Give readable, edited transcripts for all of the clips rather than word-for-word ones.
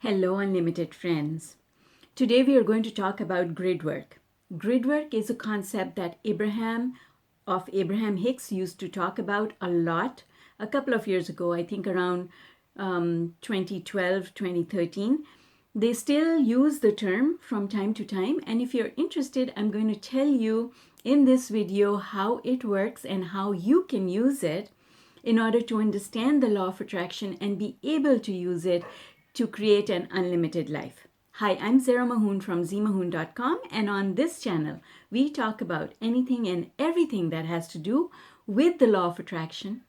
Hello, unlimited friends. Today we are going to talk about grid work. Grid work is a concept that Abraham Hicks used to talk about a lot a couple of years ago, I think around 2012, 2013. They still use the term from time to time, and if you're interested, I'm going to tell you in this video how it works and how you can use it in order to understand the law of attraction and be able to use it to create an unlimited life. Hi, I'm ZMAHOON from ZMAHOON.com, and on this channel, we talk about anything and everything that has to do with the law of attraction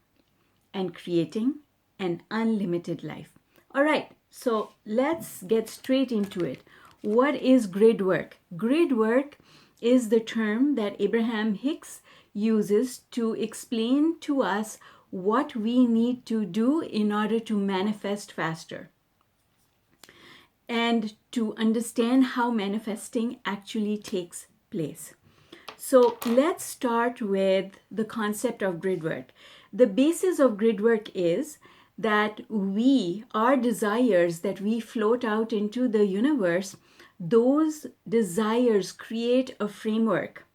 and creating an unlimited life. All right, so let's get straight into it. What is grid work? Grid work is the term that Abraham Hicks uses to explain to us what we need to do in order to manifest faster and to understand how manifesting actually takes place. So let's start with the concept of grid work. The basis of grid work is that our desires that we float out into the universe, those desires create a framework,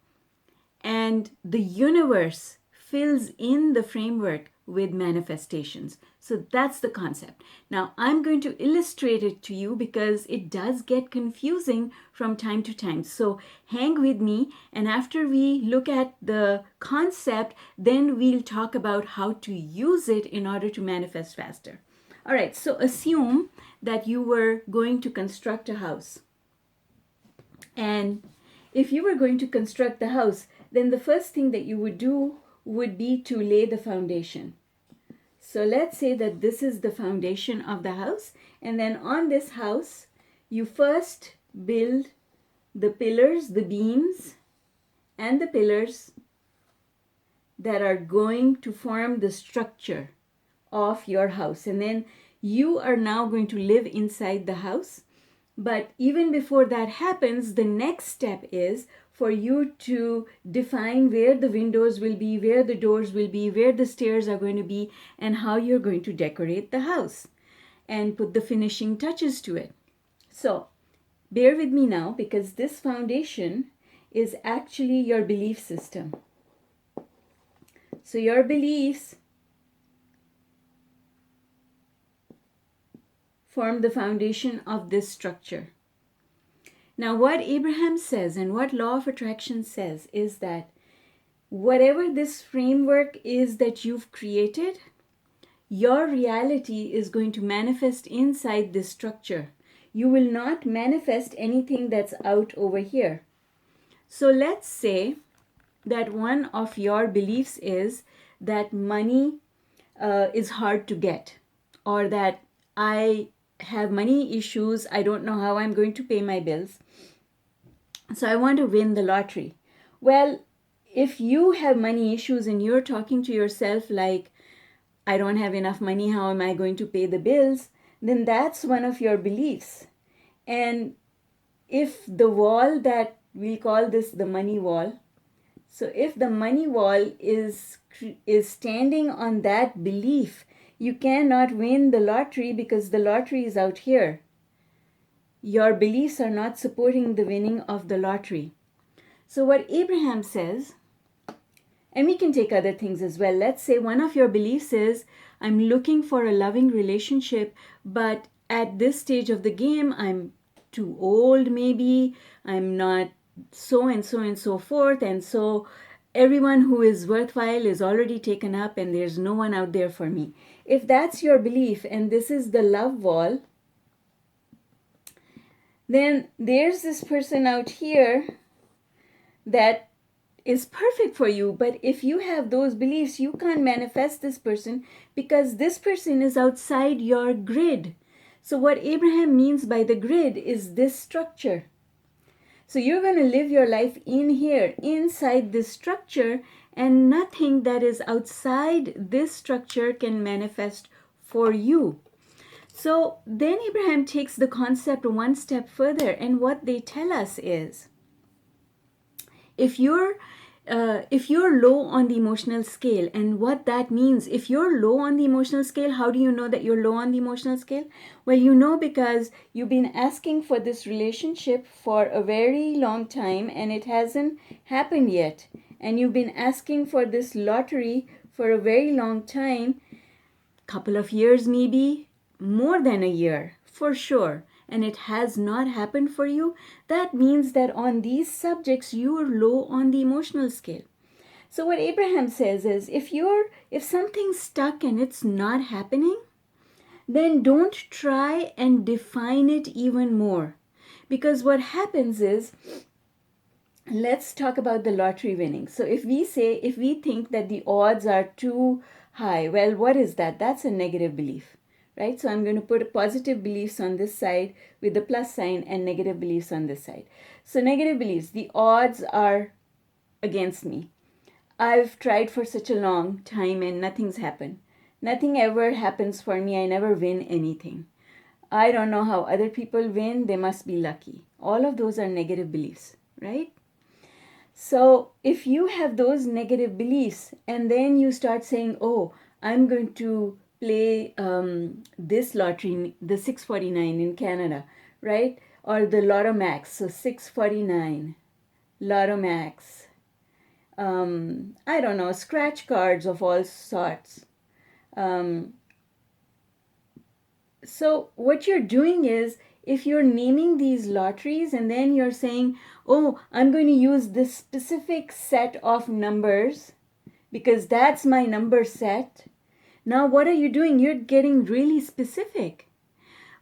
and the universe fills in the framework with manifestations. So that's the concept. Now I'm going to illustrate it to you because it does get confusing from time to time. So hang with me, and after we look at the concept, then we'll talk about how to use it in order to manifest faster. All right, so assume that you were going to construct a house. And if you were going to construct the house, then the first thing that you would do would be to lay the foundation. So let's say that this is the foundation of the house, and then on this house, you first build the pillars, the beams, and the pillars that are going to form the structure of your house. And then you are now going to live inside the house. But even before that happens, the next step is for you to define where the windows will be, where the doors will be, where the stairs are going to be, and how you're going to decorate the house and put the finishing touches to it. So bear with me now, because this foundation is actually your belief system. So your beliefs form the foundation of this structure. Now, what Abraham says and what law of attraction says is that whatever this framework is that you've created, your reality is going to manifest inside this structure. You will not manifest anything that's out over here. So let's say that one of your beliefs is that money is hard to get, or that I have money issues, I don't know how I'm going to pay my bills, so I want to win the lottery. Well, if you have money issues and you're talking to yourself like, I don't have enough money, how am I going to pay the bills? Then that's one of your beliefs. And if the wall that we call this the money wall, so if the money wall is standing on that belief, you cannot win the lottery because the lottery is out here. Your beliefs are not supporting the winning of the lottery. So what Abraham says, and we can take other things as well. Let's say one of your beliefs is, I'm looking for a loving relationship, but at this stage of the game, I'm too old maybe, I'm not so and so and so forth, and so everyone who is worthwhile is already taken up and there's no one out there for me. If that's your belief and this is the love wall, then there's this person out here that is perfect for you. But if you have those beliefs, you can't manifest this person because this person is outside your grid. So what Abraham means by the grid is this structure. So you're going to live your life in here, inside this structure, and nothing that is outside this structure can manifest for you. So then Abraham takes the concept one step further, and what they tell us is, if you're if you're low on the emotional scale, and what that means, if you're low on the emotional scale, how do you know that you're low on the emotional scale? Well, you know because you've been asking for this relationship for a very long time and it hasn't happened yet. And you've been asking for this lottery for a very long time, couple of years, maybe more than a year for sure, and it has not happened for you. That means that on these subjects you are low on the emotional scale. So what Abraham says is, if something's stuck and it's not happening, then don't try and define it even more. Because what happens is, let's talk about the lottery winning. So if we think that the odds are too high, well, what is that? That's a negative belief, right? So I'm going to put positive beliefs on this side with the plus sign and negative beliefs on this side. So negative beliefs, the odds are against me. I've tried for such a long time and nothing's happened. Nothing ever happens for me. I never win anything. I don't know how other people win. They must be lucky. All of those are negative beliefs, right? So if you have those negative beliefs and then you start saying, oh, I'm going to play this lottery, the 649 in Canada, right? Or the Lotto Max, so 649, Lotto Max. I don't know, scratch cards of all sorts. So what you're doing is, if you're naming these lotteries and then you're saying, oh, I'm going to use this specific set of numbers because that's my number set. Now what are you doing? You're getting really specific.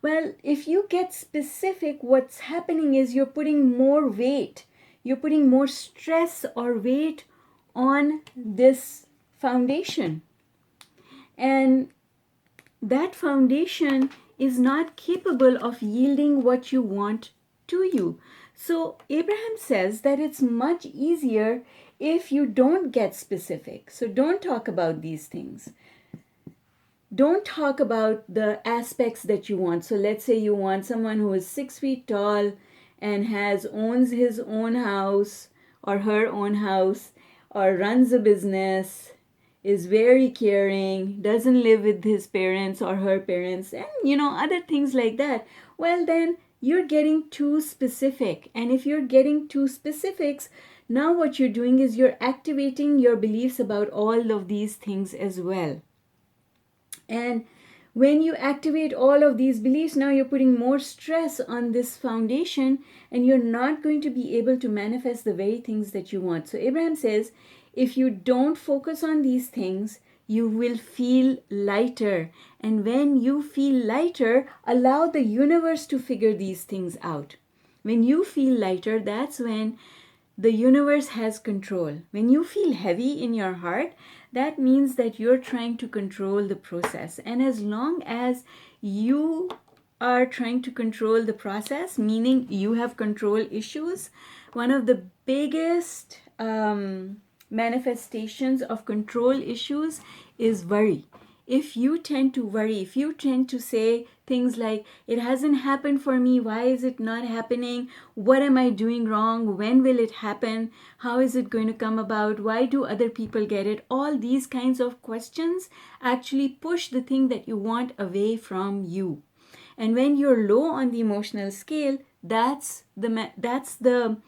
Well, if you get specific, what's happening is you're putting more weight. You're putting more stress or weight on this foundation. And that foundation is not capable of yielding what you want to you. So Abraham says that it's much easier if you don't get specific. So don't talk about these things. Don't talk about the aspects that you want. So let's say you want someone who is 6 feet tall and owns his own house or her own house, or runs a business, is very caring, doesn't live with his parents or her parents, and other things like that. Well, then you're getting too specific. And if you're getting too specifics, now what you're doing is you're activating your beliefs about all of these things as well. And when you activate all of these beliefs, now you're putting more stress on this foundation and you're not going to be able to manifest the very things that you want. So Abraham says, if you don't focus on these things, you will feel lighter. And when you feel lighter, allow the universe to figure these things out. When you feel lighter, that's when the universe has control. When you feel heavy in your heart, that means that you're trying to control the process. And as long as you are trying to control the process, meaning you have control issues, one of the biggest manifestations of control issues is worry. If you tend to worry, if you tend to say things like, it hasn't happened for me, why is it not happening? What am I doing wrong? When will it happen? How is it going to come about? Why do other people get it? All these kinds of questions actually push the thing that you want away from you. And when you're low on the emotional scale, that's the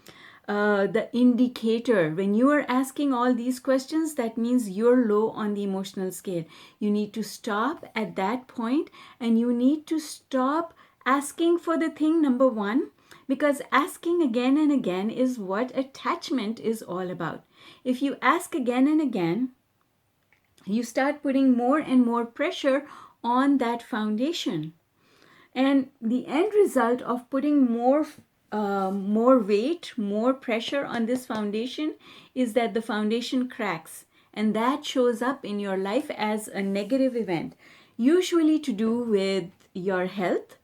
indicator. When you are asking all these questions, that means you're low on the emotional scale. You need to stop at that point and you need to stop asking for the thing, number one, because asking again and again is what attachment is all about. If you ask again and again, you start putting more and more pressure on that foundation. And the end result of putting more weight, more pressure on this foundation is that the foundation cracks, and that shows up in your life as a negative event, usually to do with your health.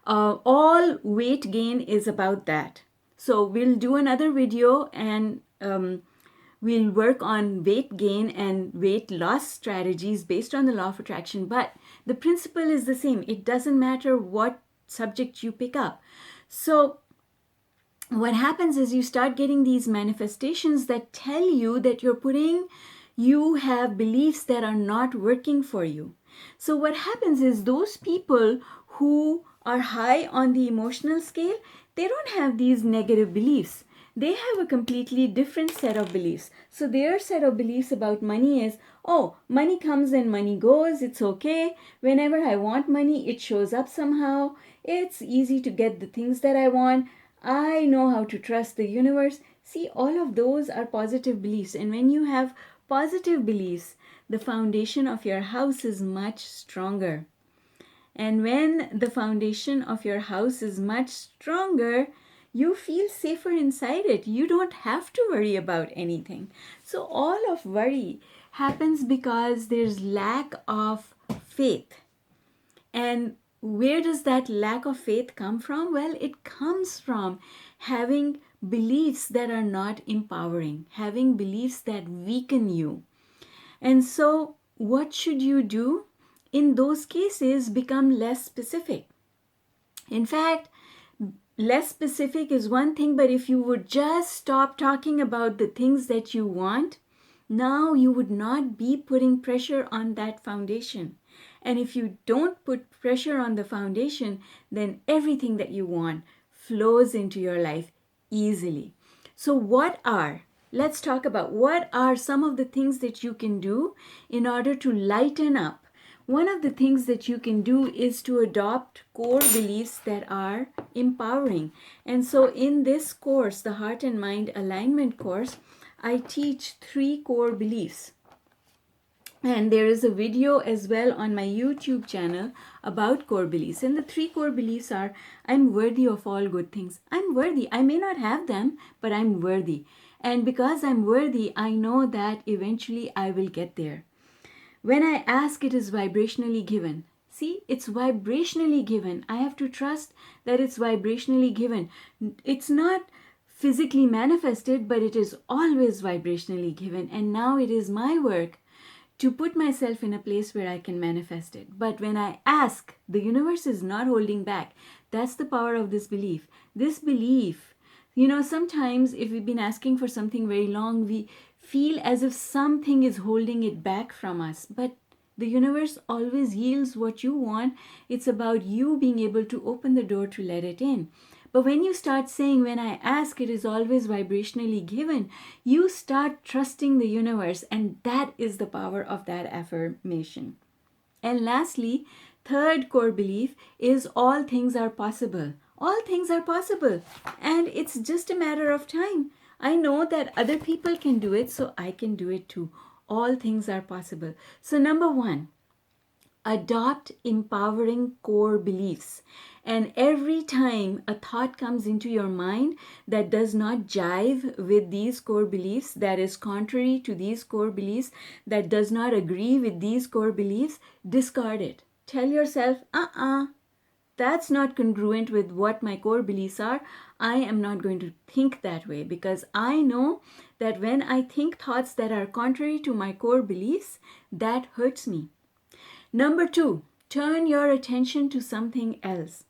All weight gain is about that. So we'll do another video and we'll work on weight gain and weight loss strategies based on the law of attraction. But the principle is the same. It doesn't matter what subject you pick up. So what happens is you start getting these manifestations that tell you that you have beliefs that are not working for you. So what happens is those people who are high on the emotional scale, they don't have these negative beliefs. They have a completely different set of beliefs. So their set of beliefs about money is, oh, money comes and money goes. It's okay. Whenever I want money, it shows up somehow. It's easy to get the things that I want. I know how to trust the universe. See, all of those are positive beliefs. And when you have positive beliefs, the foundation of your house is much stronger. And when the foundation of your house is much stronger, you feel safer inside it. You don't have to worry about anything. So all of worry happens because there's lack of faith. And where does that lack of faith come from? Well, it comes from having beliefs that are not empowering, having beliefs that weaken you. And so, what should you do? In those cases, become less specific. In fact, less specific is one thing, but if you would just stop talking about the things that you want, now you would not be putting pressure on that foundation. And if you don't put pressure on the foundation, then everything that you want flows into your life easily. So let's talk about what are some of the things that you can do in order to lighten up. One of the things that you can do is to adopt core beliefs that are empowering. And so in this course, the Heart and Mind Alignment course, I teach 3 core beliefs. And there is a video as well on my YouTube channel about core beliefs. And the 3 core beliefs are, I'm worthy of all good things. I'm worthy. I may not have them, but I'm worthy. And because I'm worthy, I know that eventually I will get there. When I ask, it is vibrationally given. See, it's vibrationally given. I have to trust that it's vibrationally given. It's not physically manifested, but it is always vibrationally given. And now it is my work to put myself in a place where I can manifest it. But when I ask, the universe is not holding back. That's the power of this belief. This belief, sometimes if we've been asking for something very long, we feel as if something is holding it back from us. But the universe always yields what you want. It's about you being able to open the door to let it in. But when you start saying, when I ask, it is always vibrationally given, you start trusting the universe, and that is the power of that affirmation. And lastly, third core belief is all things are possible. All things are possible, and it's just a matter of time. I know that other people can do it, so I can do it too. All things are possible. So number 1, adopt empowering core beliefs. And every time a thought comes into your mind that does not jive with these core beliefs, that is contrary to these core beliefs, that does not agree with these core beliefs, discard it. Tell yourself, that's not congruent with what my core beliefs are. I am not going to think that way, because I know that when I think thoughts that are contrary to my core beliefs, that hurts me. Number 2, turn your attention to something else.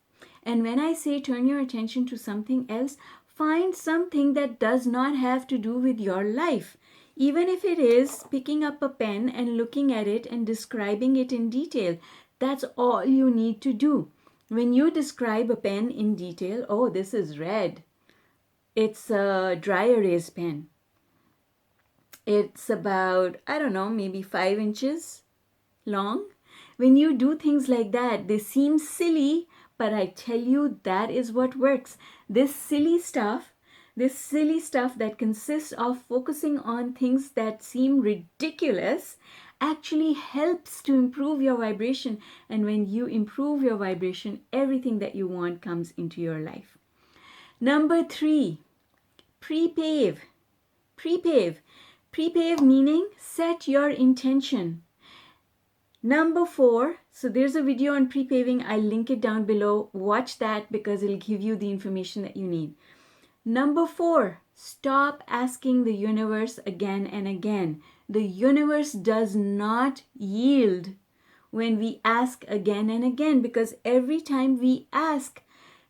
And when I say turn your attention to something else, find something that does not have to do with your life. Even if it is picking up a pen and looking at it and describing it in detail, that's all you need to do. When you describe a pen in detail, oh, this is red. It's a dry erase pen. It's about, maybe 5 inches long. When you do things like that, they seem silly, but I tell you, that is what works. This silly stuff that consists of focusing on things that seem ridiculous actually helps to improve your vibration. And when you improve your vibration, everything that you want comes into your life. Number 3, prepave. Prepave meaning set your intention. Number 4, so there's a video on prepaving. I'll link it down below. Watch that because it'll give you the information that you need. Number 4, stop asking the universe again and again. The universe does not yield when we ask again and again, because every time we ask,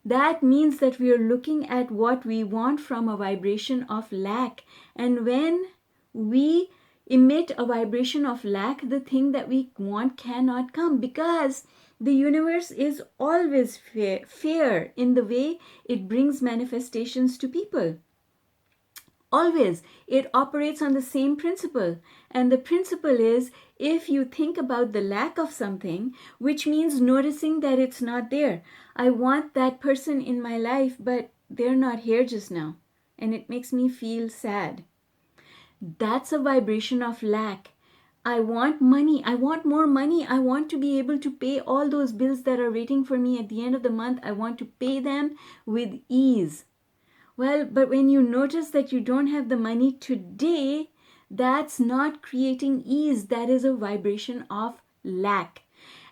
That means that we are looking at what we want from a vibration of lack. And when we emit a vibration of lack, the thing that we want cannot come, because the universe is always fair in the way it brings manifestations to people. Always. It operates on the same principle. And the principle is, if you think about the lack of something, which means noticing that it's not there. I want that person in my life, but they're not here just now. And it makes me feel sad. That's a vibration of lack. I want money. I want more money. I want to be able to pay all those bills that are waiting for me at the end of the month. I want to pay them with ease. Well, but when you notice that you don't have the money today, that's not creating ease. That is a vibration of lack.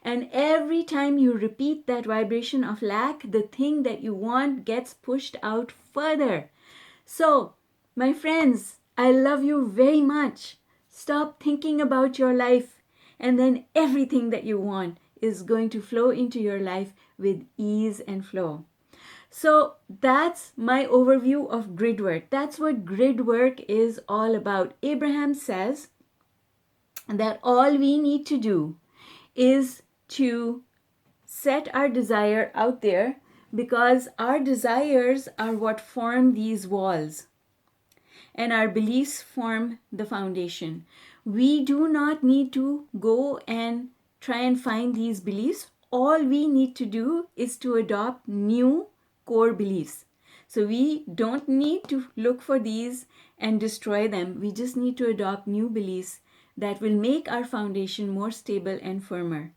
And every time you repeat that vibration of lack, the thing that you want gets pushed out further. So, my friends, I love you very much. Stop thinking about your life, and then everything that you want is going to flow into your life with ease and flow. So that's my overview of grid work. That's what grid work is all about. Abraham says that all we need to do is to set our desire out there, because our desires are what form these walls, and our beliefs form the foundation. We do not need to go and try and find these beliefs. All we need to do is to adopt new core beliefs. So we don't need to look for these and destroy them. We just need to adopt new beliefs that will make our foundation more stable and firmer.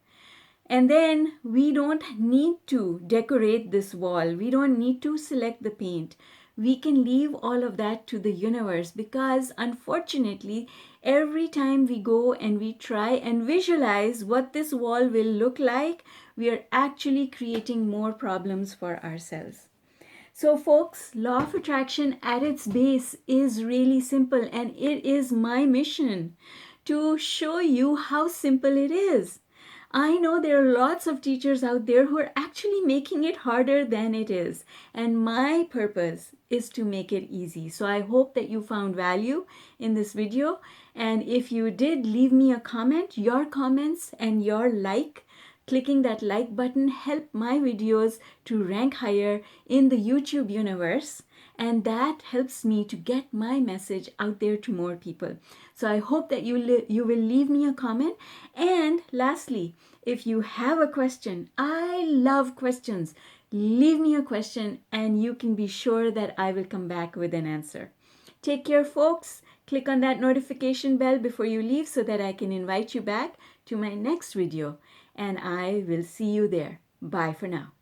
And then we don't need to decorate this wall. We don't need to select the paint. We can leave all of that to the universe, because unfortunately, every time we go and we try and visualize what this wall will look like, we are actually creating more problems for ourselves. So folks, law of attraction at its base is really simple, and it is my mission to show you how simple it is. I know there are lots of teachers out there who are actually making it harder than it is. And my purpose is to make it easy. So I hope that you found value in this video. And if you did, leave me a comment. Your comments and your clicking that like button help my videos to rank higher in the YouTube universe. And that helps me to get my message out there to more people. So I hope that you will leave me a comment. And lastly, if you have a question, I love questions. Leave me a question and you can be sure that I will come back with an answer. Take care, folks. Click on that notification bell before you leave so that I can invite you back to my next video. And I will see you there. Bye for now.